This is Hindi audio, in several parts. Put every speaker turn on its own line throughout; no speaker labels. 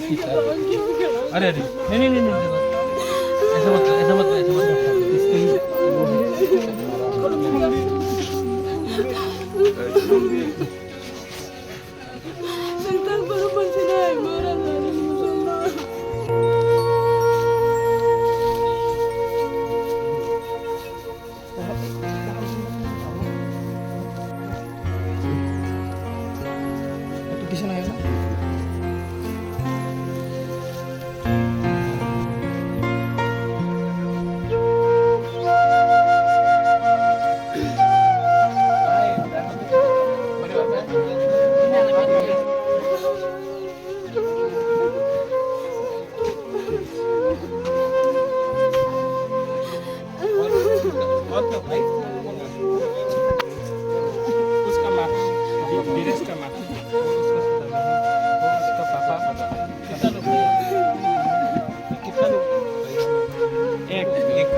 अरे अरे नहीं नहीं नहीं ऐसा मत ऐसा मत ऐसा मत इसके लिए application आया ना उसका मार्क्स धीरज का मार्क्स उसका पापा कितना लोग एक एक एक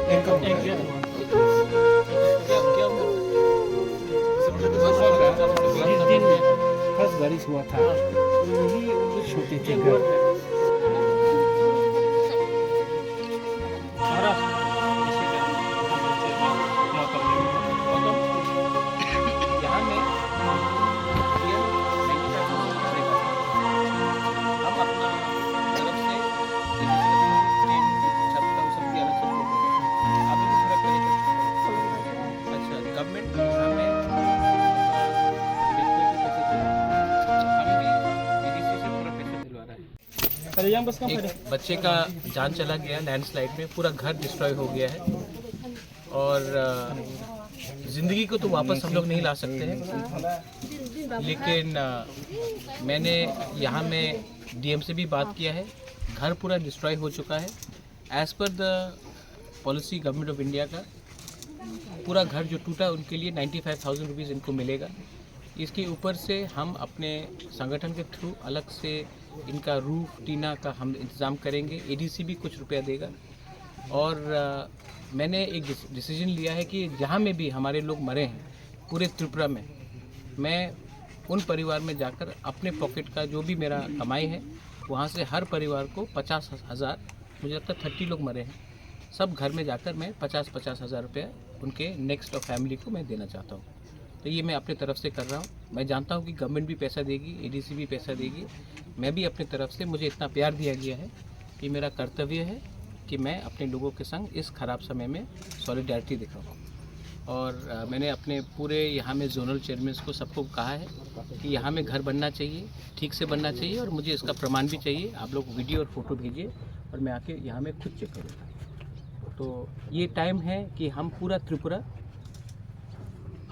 एक क्या क्या इस दिन में फर्स्ट बारिश हुआ था यही छोटे थे घर
एक बच्चे का जान चला गया लैंडस्लाइड में, पूरा घर डिस्ट्रॉय हो गया है और ज़िंदगी को तो वापस हम लोग नहीं ला सकते हैं, लेकिन मैंने यहाँ में डीएम से भी बात किया है। घर पूरा डिस्ट्रॉय हो चुका है। As per the policy government of India का पूरा घर जो टूटा उनके लिए 95,000 रुपीज़ इनको मिलेगा। इसके ऊपर से हम अपने संगठन के थ्रू अलग से इनका रूफ टीना का हम इंतज़ाम करेंगे। एडीसी भी कुछ रुपया देगा और मैंने एक डिसीजन लिया है कि जहाँ में भी हमारे लोग मरे हैं पूरे त्रिपुरा में, मैं उन परिवार में जाकर अपने पॉकेट का जो भी मेरा कमाई है वहाँ से हर परिवार को 50,000, मुझे लगता है 30 लोग मरे हैं, सब घर में जाकर मैं 50-50 हज़ार रुपया उनके नेक्स्ट ऑफ फैमिली को मैं देना चाहता हूँ। तो ये मैं अपने तरफ से कर रहा हूँ। मैं जानता हूँ कि गवर्नमेंट भी पैसा देगी, एडीसी भी पैसा देगी, मैं भी अपनी तरफ से, मुझे इतना प्यार दिया गया है कि मेरा कर्तव्य है कि मैं अपने लोगों के संग इस ख़राब समय में सॉलिडारिटी दिखाऊँ। और मैंने अपने पूरे यहाँ में जोनल चेयरमैन को सबको कहा है कि यहाँ में घर बनना चाहिए, ठीक से बनना चाहिए और मुझे इसका प्रमाण भी चाहिए। आप लोग वीडियो और फोटो भेजिए और मैं आके यहाँ में खुद चेक करूँगा। तो ये टाइम है कि हम पूरा त्रिपुरा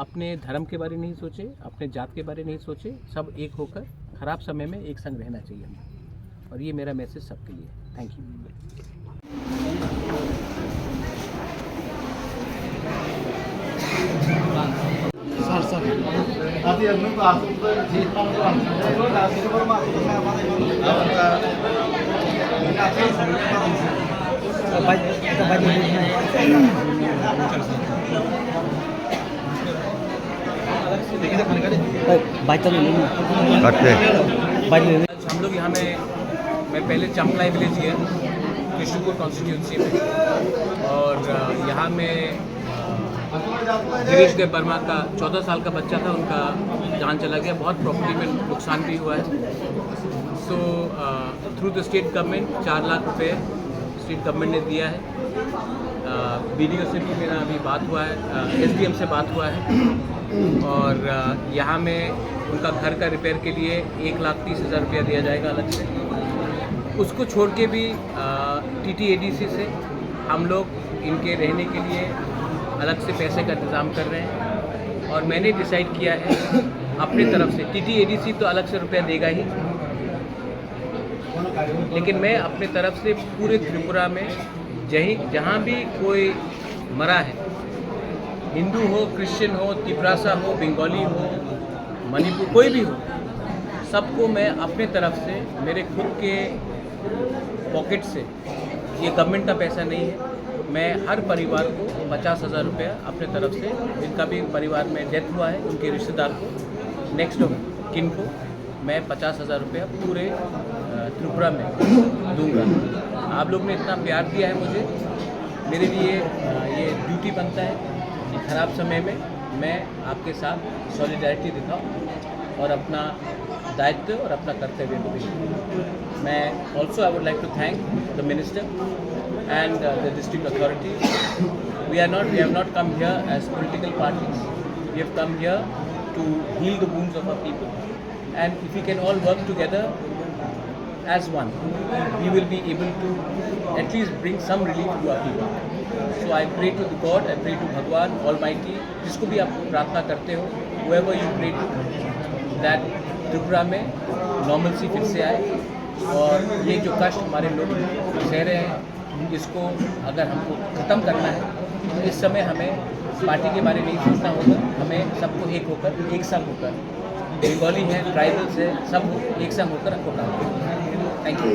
अपने धर्म के बारे में नहीं सोचे, अपने जात के बारे में नहीं सोचे, सब एक होकर ख़राब समय में एक संग रहना चाहिए हमें। और ये मेरा मैसेज सबके लिए। Thank you. हम लोग यहाँ में, मैं पहले चंपलाई विलेज गया कृष्णपुर कॉन्स्टिट्यूंसी में, और यहाँ में गिरीश देव वर्मा का 14 साल का बच्चा था, उनका जान चला गया। बहुत प्रॉपर्टी में नुकसान भी हुआ है। So through the state government 4 lakh रुपए स्टेट गवर्नमेंट ने दिया है। बीडीओ से भी मेरा अभी बात हुआ है, एसडीएम से बात हुआ है, और यहाँ में उनका घर का रिपेयर के लिए 1,30,000 रुपया दिया जाएगा अलग से। उसको छोड़ के भी टीटीएडीसी से हम लोग इनके रहने के लिए अलग से पैसे का इंतज़ाम कर रहे हैं। और मैंने डिसाइड किया है अपनी तरफ से, टीटीएडीसी तो अलग से रुपया देगा ही, लेकिन मैं अपनी तरफ से पूरे त्रिपुरा में जहाँ भी कोई मरा है, हिंदू हो, क्रिश्चियन हो, तिब्रासा हो, बंगाली हो, मणिपुर, कोई भी हो, सबको मैं अपने तरफ से, मेरे खुद के पॉकेट से, ये गवर्नमेंट का पैसा नहीं है, मैं हर परिवार को 50,000 रुपया अपने तरफ से, जिनका भी परिवार में डेथ हुआ है उनके रिश्तेदार को, नेक्स्ट ऑफ किन को मैं 50,000 रुपया पूरे त्रिपुरा में दूंगा। आप लोग ने इतना प्यार दिया है मुझे, मेरे लिए ये ड्यूटी बनता है कि खराब समय में मैं आपके साथ सॉलिडारिटी दिखाऊं और अपना दायित्व और अपना कर्तव्य निभाऊं। मैं also I would like to thank the minister and the district authorities. We have not come here as political parties. We have come here to heal the wounds of our people. And if we can all work together as one, we will be able to at least bring some relief to our people. So I pray to the God, I pray to Bhagwan Almighty, जिसको भी आप प्रार्थना करते हो, whoever you pray to, that Tripura में normalcy फिर से आए और ये जो कष्ट हमारे लोग सह रहे हैं, इसको अगर हमको ख़त्म करना है तो इस समय हमें पार्टी के बारे में नहीं सोचना होगा, हमें सबको एक होकर, एक संग होकर, बंगाली है, ट्राइबल्स है, सब एक संग होकर हमको काम करना है। Thank you.